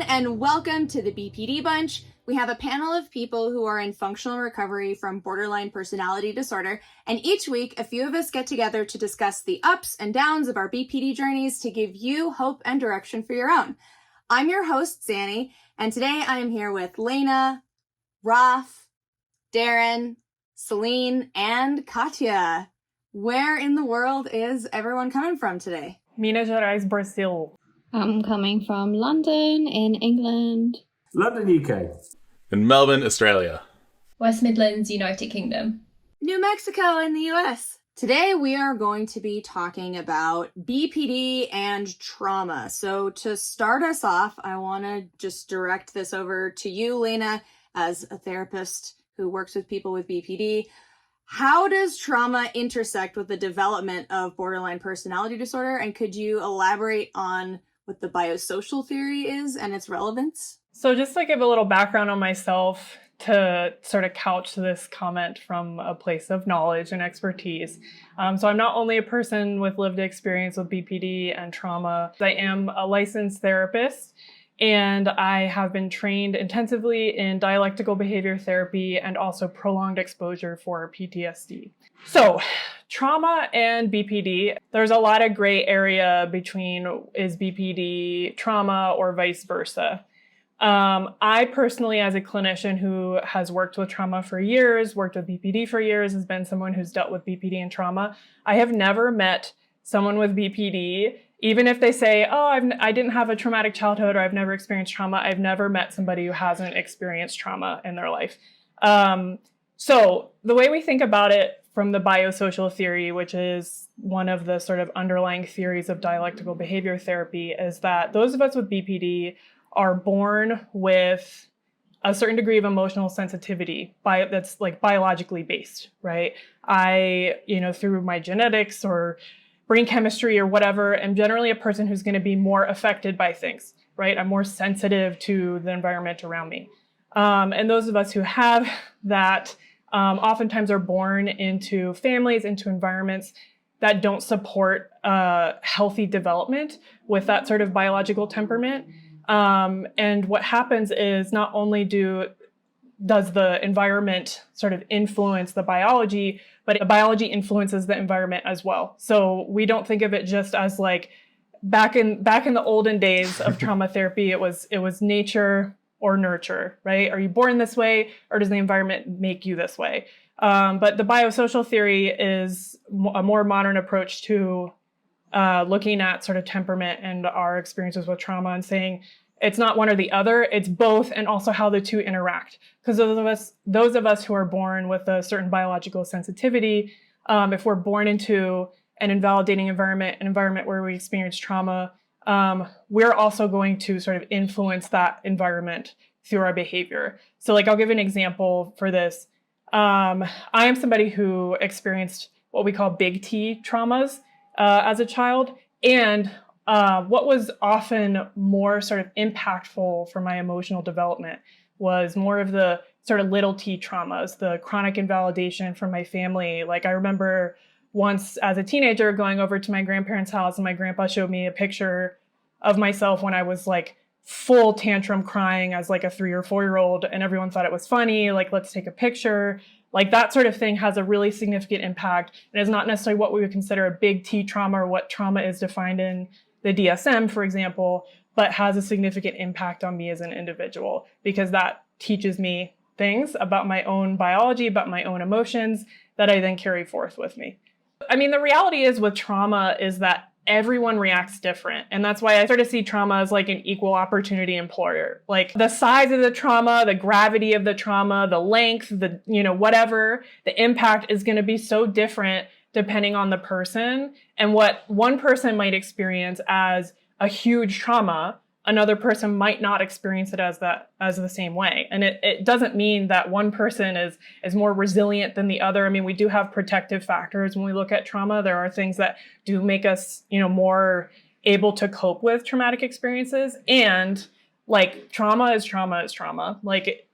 and welcome to the BPD Bunch. We have a panel of people who are in functional recovery from borderline personality disorder, and each week a few of us get together to discuss the ups and downs of our BPD journeys to give you hope and direction for your own. I'm your host, Xannie, and today I am here with Lena, Raf, Darren, Céline, and Katja. Where in the world is everyone coming from today? Minas Gerais, Brazil. I'm coming from London in England. London, UK. In Melbourne, Australia. West Midlands, United Kingdom. New Mexico in the US. Today we are going to be talking about BPD and trauma. So to start us off, I want to just direct this over to you, Lena, as a therapist who works with people with BPD. How does trauma intersect with the development of borderline personality disorder? And could you elaborate on what the biosocial theory is and its relevance? So just to give a little background on myself to sort of couch this comment from a place of knowledge and expertise. So I'm not only a person with lived experience with BPD and trauma, I am a licensed therapist, and I have been trained intensively in dialectical behavior therapy and also prolonged exposure for PTSD. So trauma and BPD, there's a lot of gray area between is BPD trauma or vice versa. I personally, as a clinician who has worked with trauma for years, worked with BPD for years, has been someone who's dealt with BPD and trauma. I have never met someone with BPD, even if they say, oh, I didn't have a traumatic childhood or I've never experienced trauma. I've never met somebody who hasn't experienced trauma in their life. So the way we think about it from the biosocial theory, which is one of the sort of underlying theories of dialectical behavior therapy, is that those of us with BPD are born with a certain degree of emotional sensitivity that's like biologically based, right? Through my genetics or brain chemistry or whatever, am generally a person who's going to be more affected by things, right? I'm more sensitive to the environment around me. And those of us who have that oftentimes are born into families, into environments that don't support healthy development with that sort of biological temperament. And what happens is not only does the environment sort of influence the biology, but the biology influences the environment as well. So we don't think of it just as like back in the olden days of trauma therapy, it was nature or nurture, right? Are you born this way or does the environment make you this way? But the biosocial theory is a more modern approach to looking at sort of temperament and our experiences with trauma and saying it's not one or the other, it's both, and also how the two interact. Because those of us who are born with a certain biological sensitivity, if we're born into an invalidating environment, an environment where we experience trauma, we're also going to sort of influence that environment through our behavior. So like, I'll give an example for this. I am somebody who experienced what we call big T traumas as a child. And what was often more sort of impactful for my emotional development was more of the sort of little T traumas, the chronic invalidation from my family. Like I remember once as a teenager going over to my grandparents' house and my grandpa showed me a picture of myself when I was like full tantrum crying as like a 3 or 4-year-old, and everyone thought it was funny, like let's take a picture. Like that sort of thing has a really significant impact and is not necessarily what we would consider a big T trauma or what trauma is defined in the DSM, for example, but has a significant impact on me as an individual because that teaches me things about my own biology, about my own emotions that I then carry forth with me. I mean, the reality is with trauma is that everyone reacts different. And that's why I sort of see trauma as like an equal opportunity employer. Like the size of the trauma, the gravity of the trauma, the length, whatever, the impact is going to be so different depending on the person. And what one person might experience as a huge trauma, another person might not experience it as the same way. And it doesn't mean that one person is more resilient than the other. I mean, we do have protective factors when we look at trauma. There are things that do make us, more able to cope with traumatic experiences. And like trauma is trauma. Like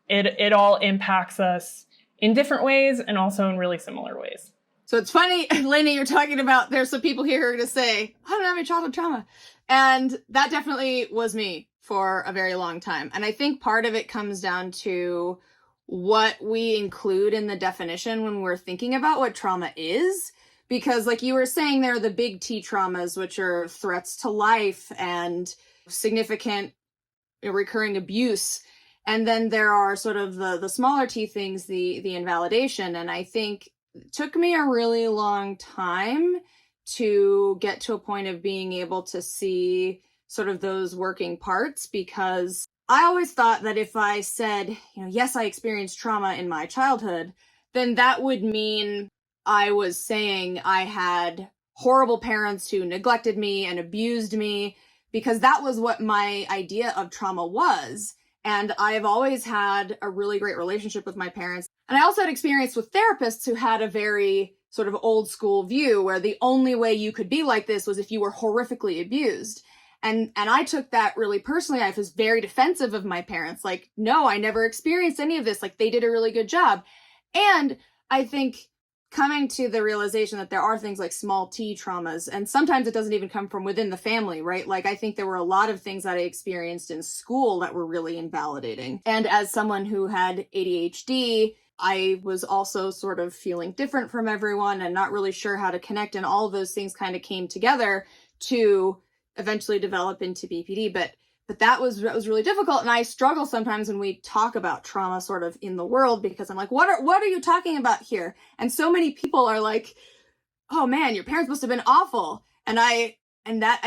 it all impacts us in different ways and also in really similar ways. So it's funny, Lena, you're talking about there's some people here who are going to say, I don't have any childhood trauma. And that definitely was me for a very long time. And I think part of it comes down to what we include in the definition when we're thinking about what trauma is. Because like you were saying, there are the big T traumas, which are threats to life and significant recurring abuse. And then there are sort of the smaller T things, the invalidation. And I think it took me a really long time to get to a point of being able to see sort of those working parts, because I always thought that if I said, yes, I experienced trauma in my childhood, then that would mean I was saying I had horrible parents who neglected me and abused me, because that was what my idea of trauma was. And I've always had a really great relationship with my parents. And I also had experience with therapists who had a very sort of old school view where the only way you could be like this was if you were horrifically abused. And I took that really personally. I was very defensive of my parents. Like, no, I never experienced any of this. Like, they did a really good job. And I think coming to the realization that there are things like small T traumas, and sometimes it doesn't even come from within the family, right? Like, I think there were a lot of things that I experienced in school that were really invalidating. And as someone who had ADHD, I was also sort of feeling different from everyone and not really sure how to connect. And all of those things kind of came together to eventually develop into BPD. But that was really difficult. And I struggle sometimes when we talk about trauma sort of in the world, because I'm like, what are you talking about here? And so many people are like, oh man, your parents must have been awful. And I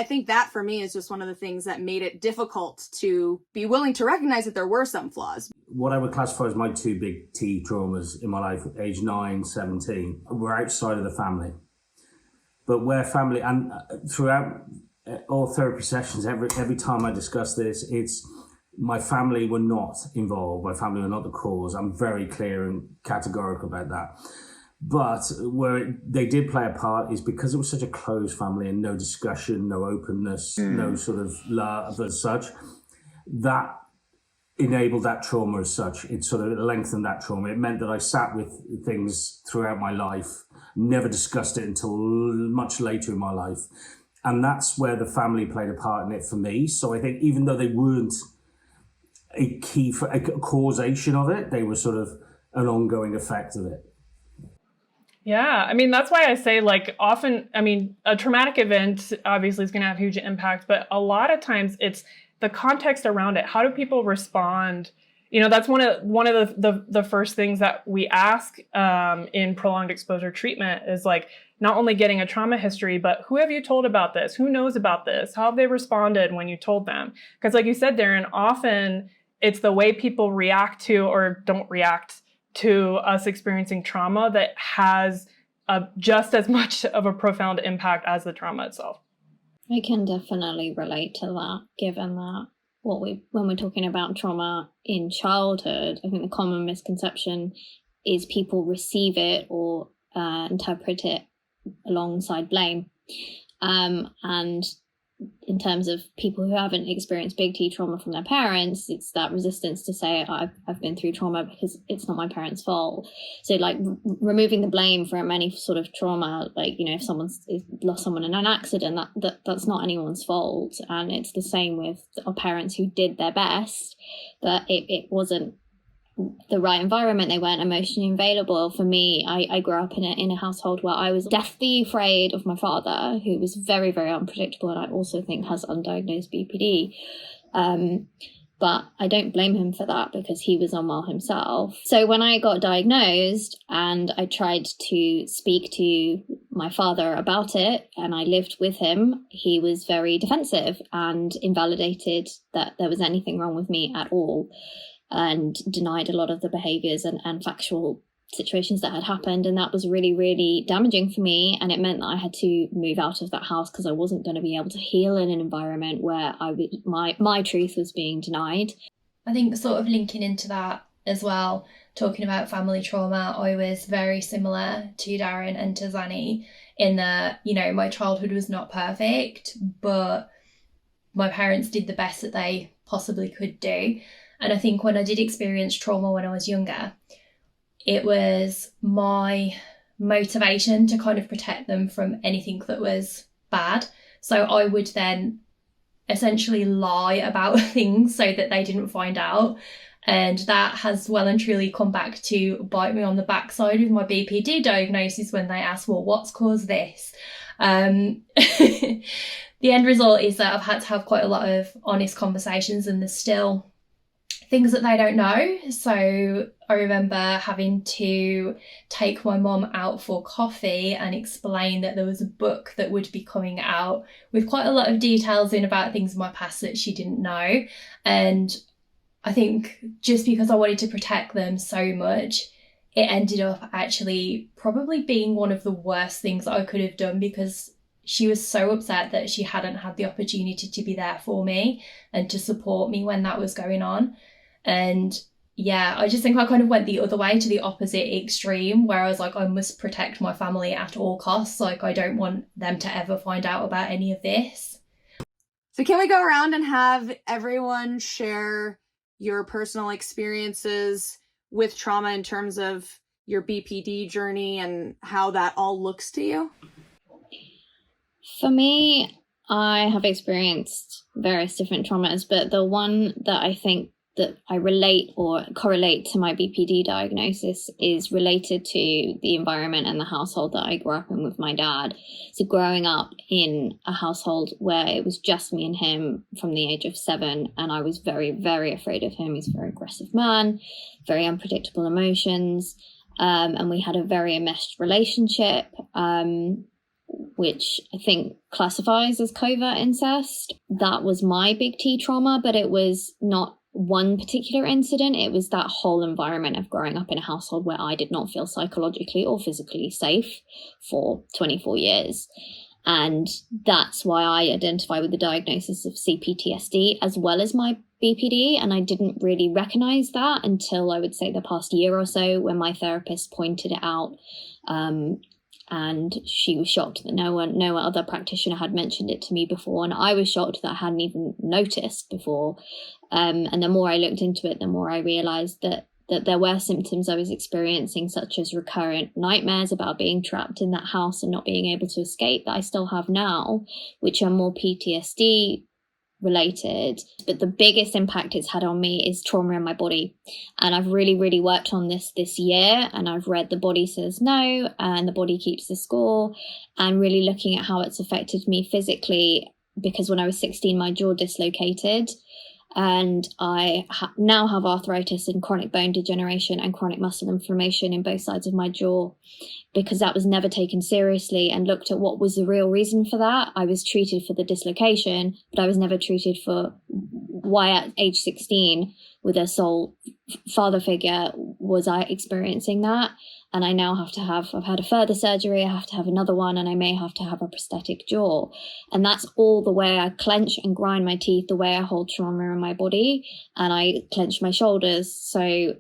think that for me is just one of the things that made it difficult to be willing to recognize that there were some flaws. What I would classify as my two big T traumas in my life, age 9, 17, were outside of the family. But where family, and throughout all therapy sessions, every time I discuss this, it's my family were not involved. My family were not the cause. I'm very clear and categorical about that. But where they did play a part is because it was such a closed family and no discussion, no openness, no sort of love as such, that enabled that trauma as such. It sort of lengthened that trauma. It meant that I sat with things throughout my life, never discussed it until much later in my life. And that's where the family played a part in it for me. So I think even though they weren't a key for a causation of it, they were sort of an ongoing effect of it. Yeah, I mean, that's why I say, like, often, I mean, a traumatic event obviously is going to have huge impact, but a lot of times it's the context around it. How do people respond? That's one of the first things that we ask in prolonged exposure treatment is like not only getting a trauma history, but who have you told about this? Who knows about this? How have they responded when you told them? Because like you said, Darren, often it's the way people react to or don't react to us experiencing trauma that has just as much of a profound impact as the trauma itself. I can definitely relate to that, given that when we're talking about trauma in childhood, I think the common misconception is people receive it or interpret it alongside blame. And in terms of people who haven't experienced big T trauma from their parents, it's that resistance to say I've been through trauma because it's not my parents' fault. So like removing the blame from any sort of trauma, like, if someone's lost someone in an accident, that's not anyone's fault. And it's the same with our parents who did their best, but it wasn't the right environment. They weren't emotionally available. For me, I grew up in a household where I was deathly afraid of my father, who was very, very unpredictable, and I also think has undiagnosed BPD. But I don't blame him for that because he was unwell himself. So when I got diagnosed and I tried to speak to my father about it and I lived with him, he was very defensive and invalidated that there was anything wrong with me at all, and denied a lot of the behaviours and factual situations that had happened. And that was really, really damaging for me. And it meant that I had to move out of that house because I wasn't going to be able to heal in an environment where my truth was being denied. I think sort of linking into that as well, talking about family trauma, I was very similar to Darren and to Xannie in that, my childhood was not perfect, but my parents did the best that they possibly could do. And I think when I did experience trauma when I was younger, it was my motivation to kind of protect them from anything that was bad. So I would then essentially lie about things so that they didn't find out. And that has well and truly come back to bite me on the backside with my BPD diagnosis when they ask, well, what's caused this? The end result is that I've had to have quite a lot of honest conversations, and there's still things that they don't know. So I remember having to take my mum out for coffee and explain that there was a book that would be coming out with quite a lot of details in about things in my past that she didn't know. And I think just because I wanted to protect them so much, it ended up actually probably being one of the worst things that I could have done, because she was so upset that she hadn't had the opportunity to be there for me and to support me when that was going on. And yeah, I just think I kind of went the other way, to the opposite extreme, where I was like, I must protect my family at all costs. Like, I don't want them to ever find out about any of this. So can we go around and have everyone share your personal experiences with trauma in terms of your BPD journey and how that all looks to you? For me, I have experienced various different traumas, but the one that I think that I relate or correlate to my BPD diagnosis is related to the environment and the household that I grew up in with my dad. So growing up in a household where it was just me and him from the age of 7, and I was very, very afraid of him. He's a very aggressive man, very unpredictable emotions, and we had a very enmeshed relationship, which I think classifies as covert incest. That was my big T trauma, but it was not one particular incident. It was that whole environment of growing up in a household where I did not feel psychologically or physically safe for 24 years. And that's why I identify with the diagnosis of CPTSD as well as my BPD. And I didn't really recognize that until, I would say, the past year or so, when my therapist pointed it out. And she was shocked that no other practitioner had mentioned it to me before. And I was shocked that I hadn't even noticed before. And the more I looked into it, the more I realized that there were symptoms I was experiencing, such as recurrent nightmares about being trapped in that house and not being able to escape, that I still have now, which are more PTSD related. But the biggest impact it's had on me is trauma in my body. And I've really, really worked on this year, and I've read The Body Says No and The Body Keeps the Score, and really looking at how it's affected me physically, because when I was 16, my jaw dislocated, and I now have arthritis and chronic bone degeneration and chronic muscle inflammation in both sides of my jaw, because that was never taken seriously and looked at what was the real reason for that. I was treated for the dislocation, but I was never treated for why at age 16, with a sole father figure, was I experiencing that. And I now I've had a further surgery, I have to have another one, and I may have to have a prosthetic jaw. And that's all the way I clench and grind my teeth, the way I hold trauma in my body, and I clench my shoulders. So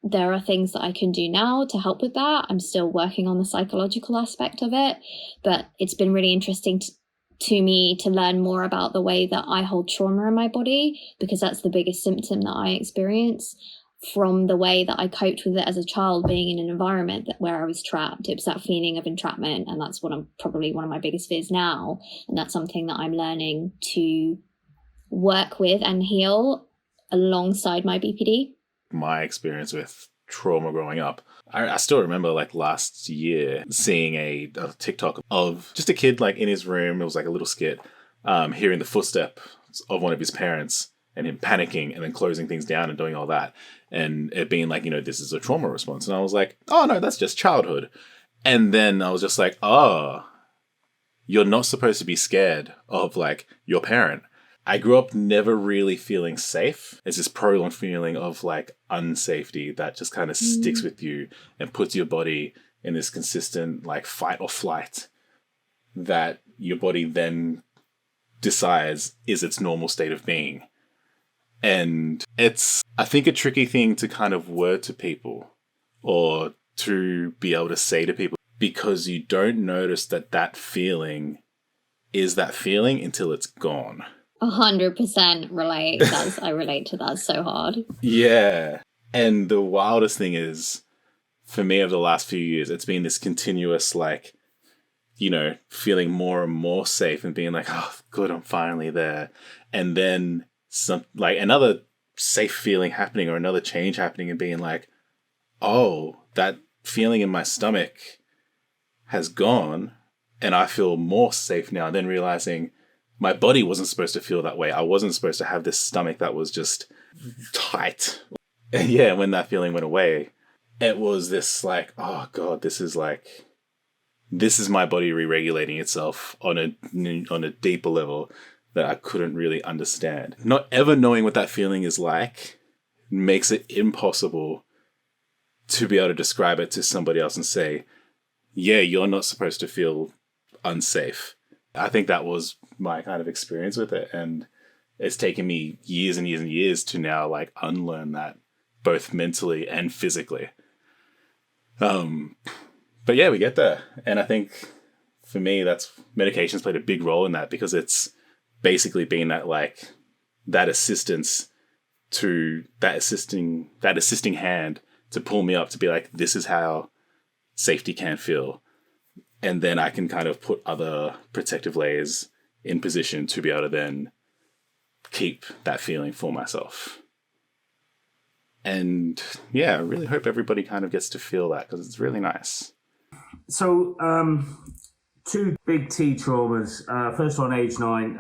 there are things that I can do now to help with that. I'm still working on the psychological aspect of it, but it's been really interesting to me to learn more about the way that I hold trauma in my body, because that's the biggest symptom that I experience, from the way that I coped with it as a child, being in an environment where I was trapped. It was that feeling of entrapment, and that's what I'm probably one of my biggest fears now. And that's something that I'm learning to work with and heal alongside my BPD. My experience with trauma growing up, I still remember like last year seeing a TikTok of just a kid like in his room. It was like a little skit, hearing the footsteps of one of his parents and him panicking and then closing things down and doing all that. And it being like, this is a trauma response. And I was like, oh no, that's just childhood. And then I was just like, oh, you're not supposed to be scared of like your parent. I grew up never really feeling safe. It's this prolonged feeling of like unsafety that just kind of sticks with you and puts your body in this consistent like fight or flight that your body then decides is its normal state of being. And it's, I think, a tricky thing to kind of word to people or to be able to say to people, because you don't notice that feeling is that feeling until it's gone. 100% relate. I relate to that so hard. Yeah. And the wildest thing is, for me over the last few years, it's been this continuous, like, you know, feeling more and more safe and being like, oh, good, I'm finally there. And then some, like, another safe feeling happening or another change happening and being like, oh, that feeling in my stomach has gone and I feel more safe now. And then realizing my body wasn't supposed to feel that way. I wasn't supposed to have this stomach that was just tight. And yeah, when that feeling went away, it was this like, oh God, this is my body re-regulating itself on a deeper level that I couldn't really understand. Not ever knowing what that feeling is like makes it impossible to be able to describe it to somebody else and say, yeah, you're not supposed to feel unsafe. I think that was my kind of experience with it. And it's taken me years and years and years to now like unlearn that, both mentally and physically. But yeah, we get there. And I think for me, that's medication's played a big role in that, because it's basically been that like that assistance to that assisting hand to pull me up to be like, this is how safety can feel. And then I can kind of put other protective layers in position to be able to then keep that feeling for myself. And yeah, I really hope everybody kind of gets to feel that, because it's really nice. So, two big T traumas. First on age 9.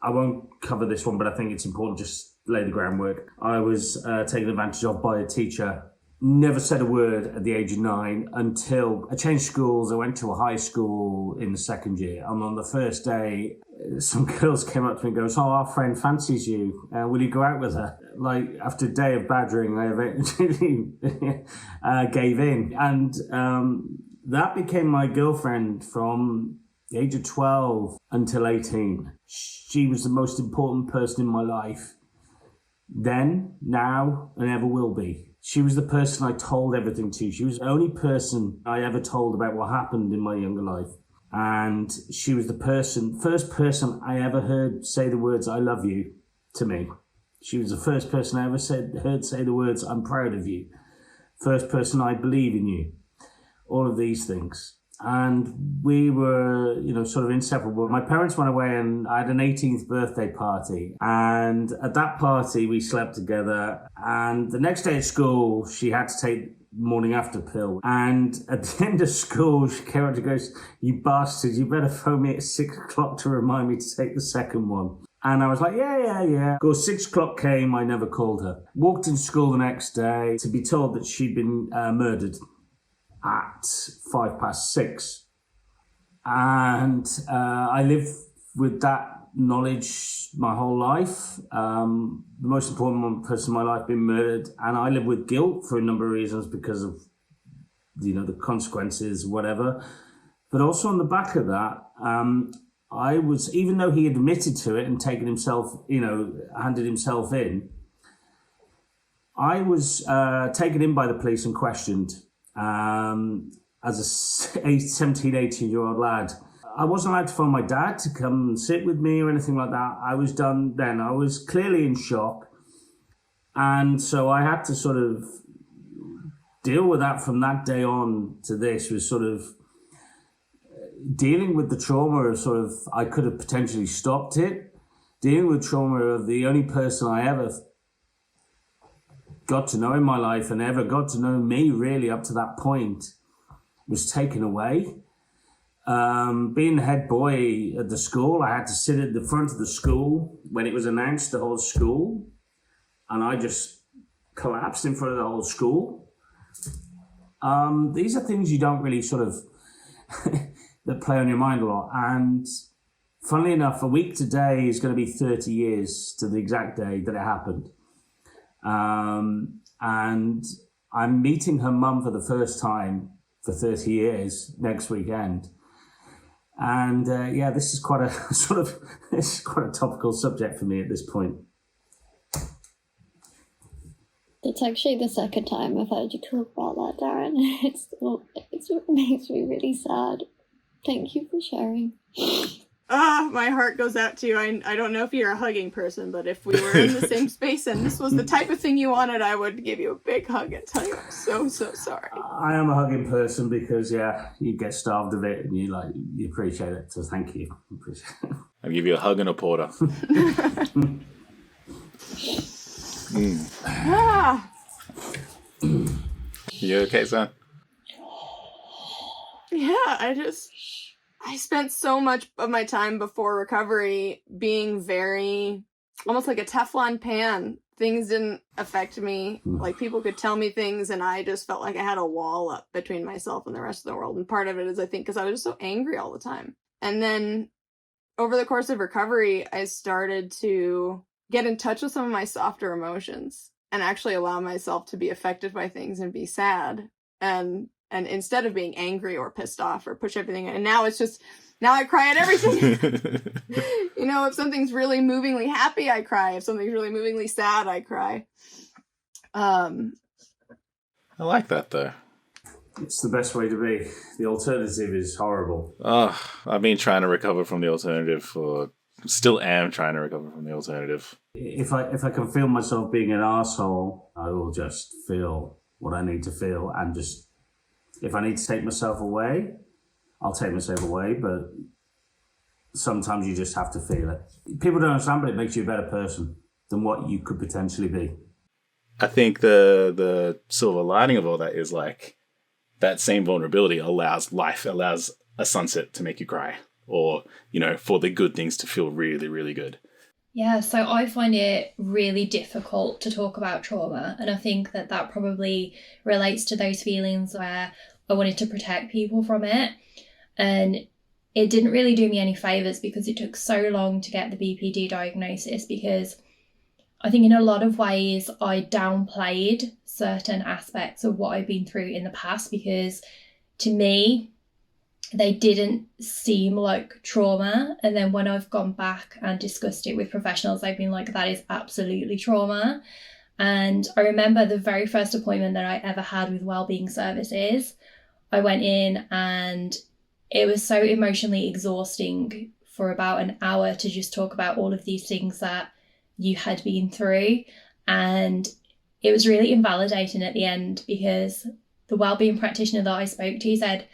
I won't cover this one, but I think it's important just lay the groundwork. I was taken advantage of by a teacher. Never said a word at the age of 9 until I changed schools. I went to a high school in the second year. And on the first day, some girls came up to me and goes, oh, our friend fancies you. Will you go out with her? Like, after a day of badgering, I eventually gave in. And that became my girlfriend from the age of 12 until 18. She was the most important person in my life. Then, now, and ever will be. She was the person I told everything to. She was the only person I ever told about what happened in my younger life. And she was the first person I ever heard say the words, I love you, to me. She was the first person I ever heard say the words, I'm proud of you. First person, I believe in you. All of these things. And we were, sort of inseparable. My parents went away and I had an 18th birthday party. And at that party, we slept together. And the next day at school, she had to take morning after pill. And at the end of school, she came up and goes, you bastard, you better phone me at 6 o'clock to remind me to take the second one. And I was like, yeah. Of course, 6 o'clock came, I never called her. Walked in school the next day to be told that she'd been murdered at 6:05. And I lived with that knowledge my whole life. The most important person in my life being murdered. And I live with guilt for a number of reasons because of, the consequences, whatever. But also on the back of that, I was, even though he admitted to it and taken himself, handed himself in, I was taken in by the police and questioned. As a 17, 18-year-old lad. I wasn't allowed to phone my dad to come and sit with me or anything like that. I was done then. I was clearly in shock. And so I had to sort of deal with that from that day on to this, was sort of dealing with the trauma of sort of, I could have potentially stopped it. Dealing with trauma of the only person I ever got to know in my life and ever got to know me really up to that point was taken away. Being the head boy at the school, I had to sit at the front of the school when it was announced, the whole school, and I just collapsed in front of the whole school. These are things you don't really sort of that play on your mind a lot. And funnily enough, a week today is going to be 30 years to the exact day that it happened. And I'm meeting her mum for the first time for 30 years next weekend. And this is quite a topical subject for me at this point. It's actually the second time I've heard you talk about that, Darren. It makes me really sad. Thank you for sharing. My heart goes out to you. I don't know if you're a hugging person, but if we were in the same space and this was the type of thing you wanted, I would give you a big hug and tell you I'm so sorry. I am a hugging person because, you get starved of it and you appreciate it. So thank you. I'll give you a hug and a porter. You okay, son? Yeah, I spent so much of my time before recovery being very, almost like a Teflon pan. Things didn't affect me. Like, people could tell me things and I just felt like I had a wall up between myself and the rest of the world. And part of it is, I think, because I was just so angry all the time. And then over the course of recovery, I started to get in touch with some of my softer emotions and actually allow myself to be affected by things and be sad. And instead of being angry or pissed off or push everything, and now I cry at everything. If something's really movingly happy, I cry. If something's really movingly sad, I cry. I like that, though. It's the best way to be. The alternative is horrible. I've been trying to recover from the alternative, still am trying to recover from the alternative. If I can feel myself being an arsehole, I will just feel what I need to feel, and just, if I need to take myself away, I'll take myself away, but sometimes you just have to feel it. People don't understand, but it makes you a better person than what you could potentially be. I think the silver lining of all that is, like, that same vulnerability allows a sunset to make you cry, or, for the good things to feel really, really good. Yeah, so I find it really difficult to talk about trauma, and I think that probably relates to those feelings where I wanted to protect people from it, and it didn't really do me any favours because it took so long to get the BPD diagnosis, because I think in a lot of ways I downplayed certain aspects of what I've been through in the past, because to me they didn't seem like trauma. And then when I've gone back and discussed it with professionals, they've been like, that is absolutely trauma. And I remember the very first appointment that I ever had with Wellbeing Services, I went in and it was so emotionally exhausting for about an hour to just talk about all of these things that you had been through. And it was really invalidating at the end, because the wellbeing practitioner that I spoke to said,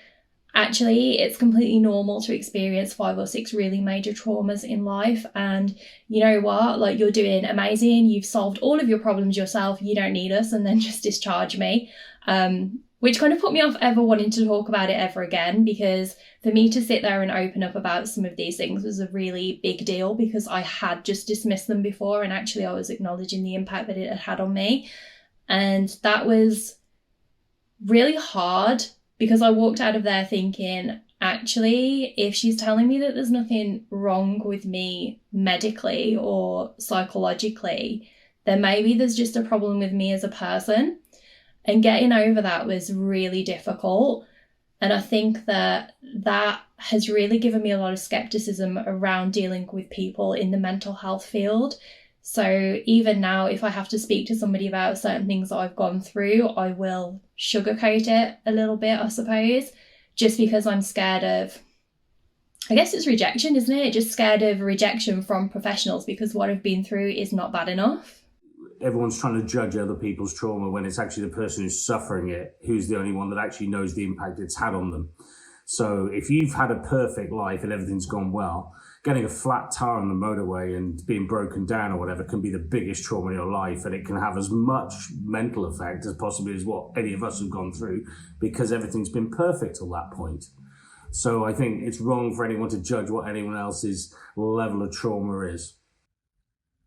actually, it's completely normal to experience 5 or 6 really major traumas in life. And you know what? Like, you're doing amazing. You've solved all of your problems yourself. You don't need us. And then just discharge me. Which kind of put me off ever wanting to talk about it ever again, because for me to sit there and open up about some of these things was a really big deal, because I had just dismissed them before, and actually I was acknowledging the impact that it had had on me. And that was really hard, because I walked out of there thinking, actually, if she's telling me that there's nothing wrong with me medically or psychologically, then maybe there's just a problem with me as a person. And getting over that was really difficult. And I think that has really given me a lot of skepticism around dealing with people in the mental health field. So even now, if I have to speak to somebody about certain things that I've gone through, I will sugarcoat it a little bit, I suppose, just because I'm scared of, I guess it's rejection, isn't it? Just scared of rejection from professionals, because what I've been through is not bad enough. Everyone's trying to judge other people's trauma when it's actually the person who's suffering it who's the only one that actually knows the impact it's had on them. So if you've had a perfect life and everything's gone well, getting a flat tire on the motorway and being broken down or whatever can be the biggest trauma in your life, and it can have as much mental effect as possibly as what any of us have gone through, because everything's been perfect till that point. So I think it's wrong for anyone to judge what anyone else's level of trauma is.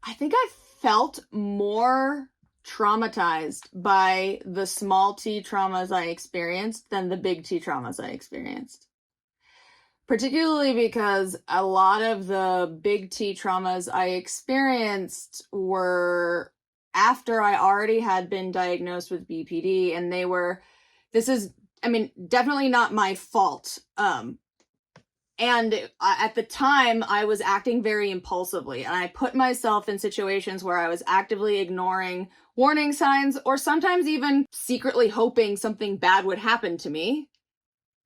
I think I felt more traumatized by the small T traumas I experienced than the big T traumas I experienced. Particularly because a lot of the big T traumas I experienced were after I already had been diagnosed with BPD, and definitely not my fault. And at the time, I was acting very impulsively, and I put myself in situations where I was actively ignoring warning signs, or sometimes even secretly hoping something bad would happen to me.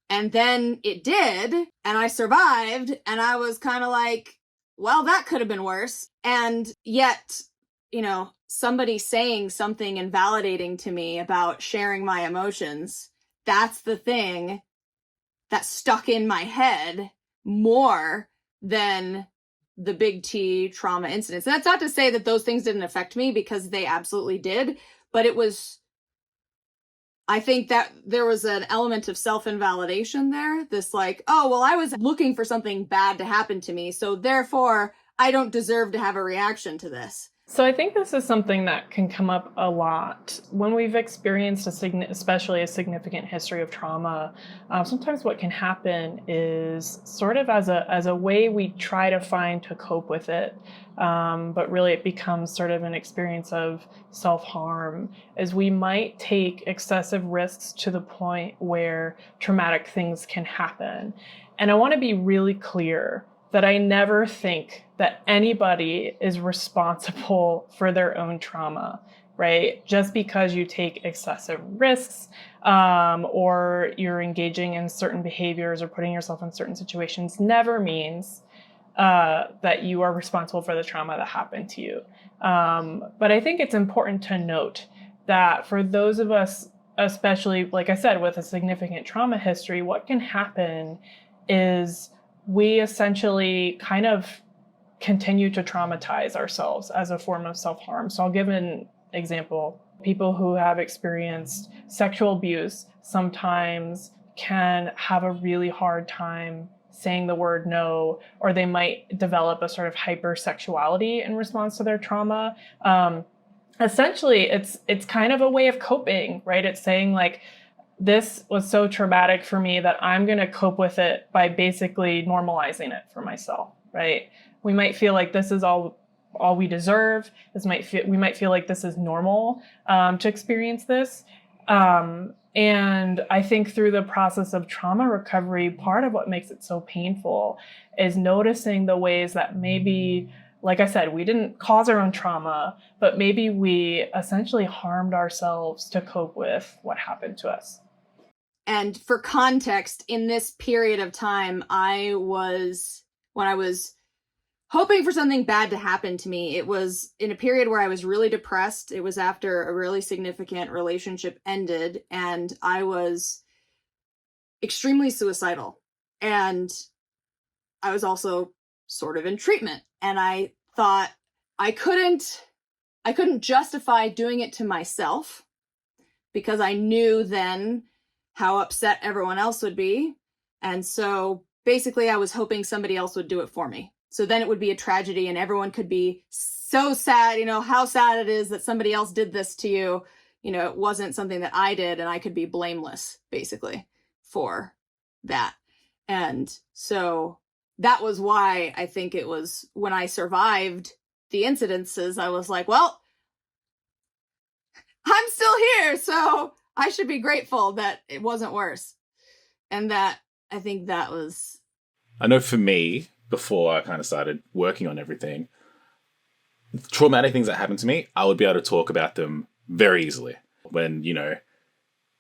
And then it did, and I survived, and I was kind of like, well, that could have been worse. And yet, you know, somebody saying something invalidating to me about sharing my emotions, that's the thing that stuck in my head more than the big T trauma incidents. And that's not to say that those things didn't affect me, because they absolutely did, but it was, I think that there was an element of self-invalidation there. This like, oh, well, I was looking for something bad to happen to me, so therefore I don't deserve to have a reaction to this. So I think this is something that can come up a lot when we've experienced especially a significant history of trauma. Sometimes what can happen is sort of as a way we try to find to cope with it, but really it becomes sort of an experience of self-harm, as we might take excessive risks to the point where traumatic things can happen. And I want to be really clear that I never think that anybody is responsible for their own trauma, right? Just because you take excessive risks, or you're engaging in certain behaviors or putting yourself in certain situations never means that you are responsible for the trauma that happened to you. But I think it's important to note that for those of us, especially, like I said, with a significant trauma history, what can happen is we essentially kind of continue to traumatize ourselves as a form of self-harm. So I'll give an example. People who have experienced sexual abuse sometimes can have a really hard time saying the word no, or they might develop a sort of hypersexuality in response to their trauma. Essentially, it's kind of a way of coping, right? It's saying like, this was so traumatic for me that I'm going to cope with it by basically normalizing it for myself, right? We might feel like this is all we deserve. We might feel like this is normal to experience this. And I think through the process of trauma recovery, part of what makes it so painful is noticing the ways that maybe, like I said, we didn't cause our own trauma, but maybe we essentially harmed ourselves to cope with what happened to us. And for context, in this period of time, when I was hoping for something bad to happen to me, it was in a period where I was really depressed. It was after a really significant relationship ended, and I was extremely suicidal. And I was also sort of in treatment. And I thought I couldn't justify doing it to myself, because I knew then how upset everyone else would be. And so basically I was hoping somebody else would do it for me. So then it would be a tragedy and everyone could be so sad, you know, how sad it is that somebody else did this to you. You know, it wasn't something that I did, and I could be blameless basically for that. And so that was why I think it was when I survived the incidences, I was like, well, I'm still here, so I should be grateful that it wasn't worse. And that, I think that was... I know for me, before I kind of started working on everything, traumatic things that happened to me, I would be able to talk about them very easily. When, you know,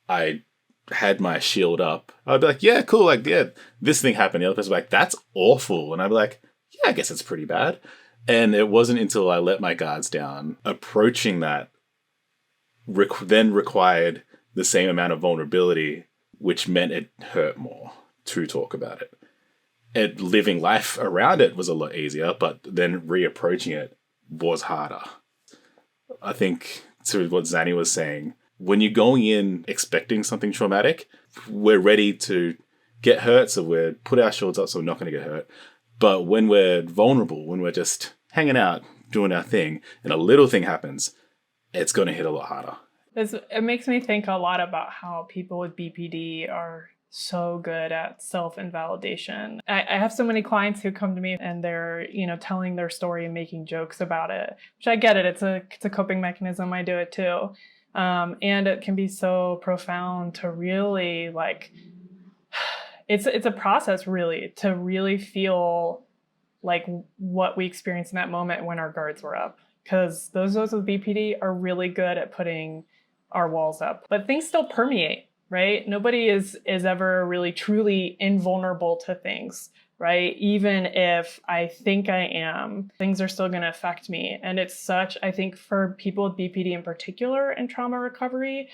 I had my shield up, I'd be like, yeah, cool, like, yeah, this thing happened. The other person would be like, that's awful. And I'd be like, yeah, I guess it's pretty bad. And it wasn't until I let my guards down, approaching that then required the same amount of vulnerability, which meant it hurt more to talk about it. Living life around it was a lot easier, but then reapproaching it was harder. I think to what Xannie was saying, when you're going in expecting something traumatic, we're ready to get hurt, so we put our shields up so we're not going to get hurt. But when we're vulnerable, when we're just hanging out, doing our thing, and a little thing happens, it's going to hit a lot harder. It makes me think a lot about how people with BPD are so good at self-invalidation. I have so many clients who come to me and they're, you know, telling their story and making jokes about it, which I get it. It's a coping mechanism. I do it too. And it can be so profound to really like, it's a process really to really feel like what we experienced in that moment when our guards were up. Because those with BPD are really good at putting our walls up. But things still permeate, right? Nobody is ever really truly invulnerable to things, right? Even if I think I am, things are still going to affect me. And it's such, I think for people with BPD in particular and trauma recovery,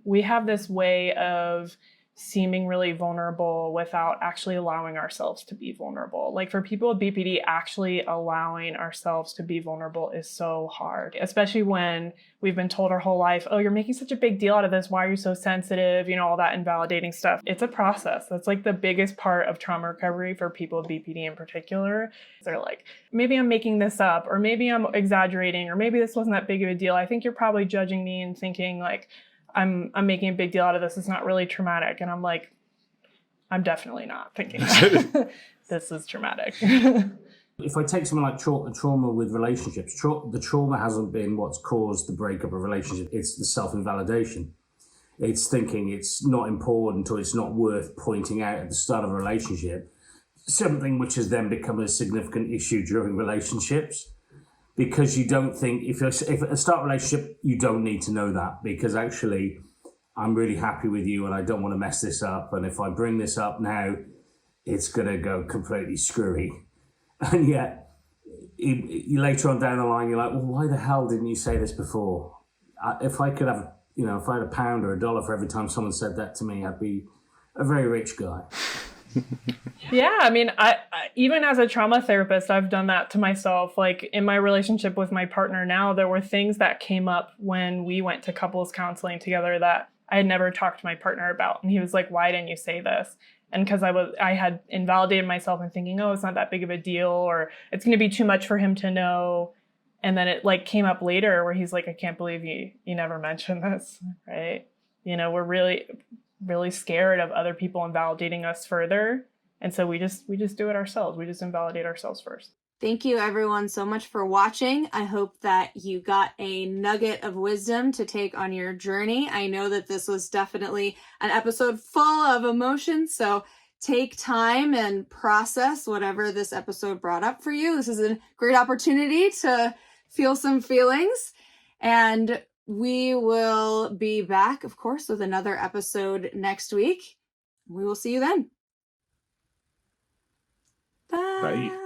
we have this way of seeming really vulnerable without actually allowing ourselves to be vulnerable. Like for people with BPD, actually allowing ourselves to be vulnerable is so hard, especially when we've been told our whole life, oh, you're making such a big deal out of this. Why are you so sensitive? You know, all that invalidating stuff. It's a process. That's like the biggest part of trauma recovery for people with BPD in particular. They're like, maybe I'm making this up, or maybe I'm exaggerating, or maybe this wasn't that big of a deal. I think you're probably judging me and thinking like, I'm making a big deal out of this. It's not really traumatic. And I'm like, I'm definitely not thinking that. This is traumatic. If I take something like trauma with relationships, the trauma hasn't been what's caused the breakup of a relationship. It's the self-invalidation. It's thinking it's not important or it's not worth pointing out at the start of a relationship, something which has then become a significant issue during relationships. Because you don't think, if a start a relationship, you don't need to know that, because actually I'm really happy with you and I don't want to mess this up. And if I bring this up now, it's going to go completely screwy. And yet, you later on down the line, you're like, well, why the hell didn't you say this before? If I could have, if I had £1 or $1 for every time someone said that to me, I'd be a very rich guy. Yeah, I mean, I even as a trauma therapist, I've done that to myself. Like in my relationship with my partner now, there were things that came up when we went to couples counseling together that I had never talked to my partner about. And he was like, why didn't you say this? And because I had invalidated myself and thinking, oh, it's not that big of a deal, or it's going to be too much for him to know. And then it like came up later where he's like, I can't believe you never mentioned this, right? We're really scared of other people invalidating us further. And so we just do it ourselves. We just invalidate ourselves first. Thank you everyone so much for watching. I hope that you got a nugget of wisdom to take on your journey. I know that this was definitely an episode full of emotions, so take time and process whatever this episode brought up for you. This is a great opportunity to feel some feelings, and we will be back, of course, with another episode next week. We will see you then. Bye. Bye.